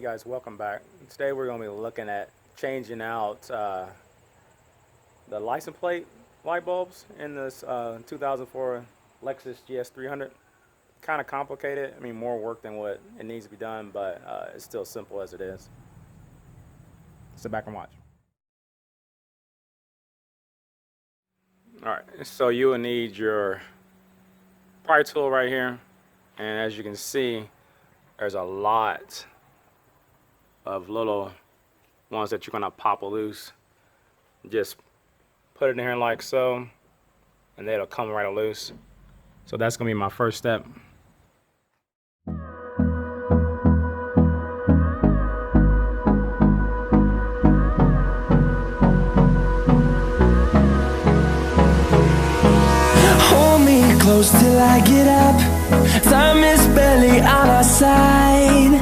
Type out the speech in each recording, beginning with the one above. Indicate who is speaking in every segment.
Speaker 1: guys, welcome back. Today we're going to be looking at changing out the license plate light bulbs in this 2004 Lexus GS300. Kind of complicated, I mean more work than what it needs to be done, but it's still simple as it is. Sit back and watch. Alright, so you will need your pry tool right here, and as you can see there's a lot of little ones that you're gonna pop loose. Just put it in here like so, and it'll come right loose. So that's gonna be my first step.
Speaker 2: Hold me close till I get up. Time is barely on our side.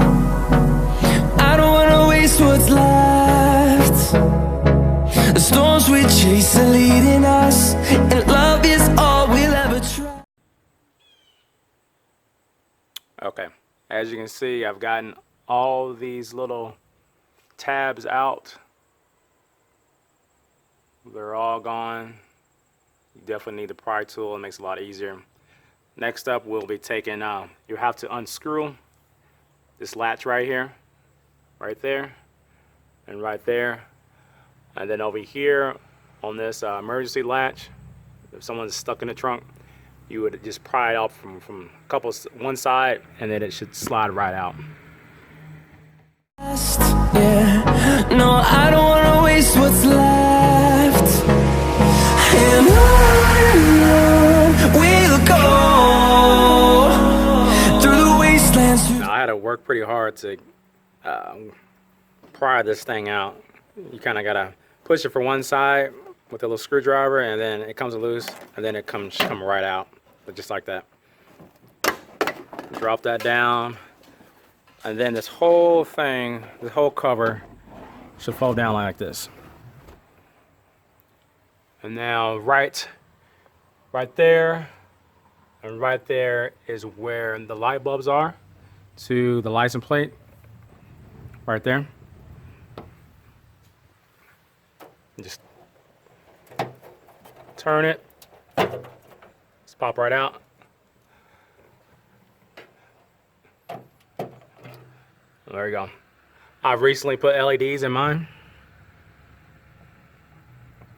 Speaker 2: I don't wanna waste what's left. The storms we chase are leading us, and love is all we'll ever try.
Speaker 1: Okay, as you can see, I've gotten all these little tabs out. They're all gone. You definitely need the pry tool, it makes it a lot easier. Next up, we'll be taking, you have to unscrew this latch right here, right there, and right there. And then over here on this emergency latch, if someone's stuck in the trunk, you would just pry it off from one side, and then it should slide right out.
Speaker 2: Yeah, no, I don't wanna waste what's left. And on we'll go through the wastelands.
Speaker 1: Now, I had to work pretty hard to pry this thing out. You kind of gotta push it from one side with a little screwdriver, and then it comes loose, and then it comes right out, just like that. Drop that down, and then this whole thing, this whole cover, should fall down like this. And now right there and right there is where the light bulbs are to the license plate, right there. Just turn it, just pop right out. There you go. I've recently put LEDs in mine.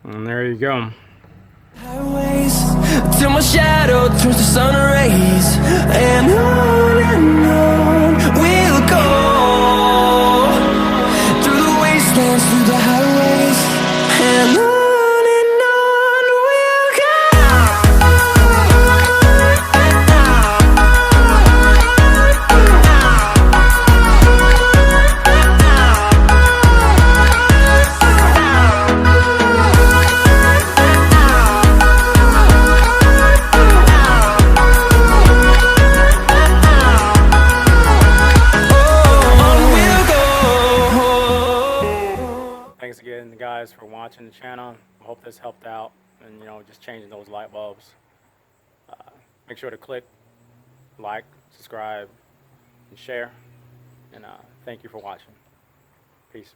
Speaker 1: And there you go.
Speaker 2: Highways till my shadow turns to sun rays, and on we'll go through the wastelands, through the highways, and on we'll
Speaker 1: Thanks again, guys, for watching the channel. I hope this helped out, and just changing those light bulbs. Make sure to click like, subscribe, and share. And thank you for watching. Peace.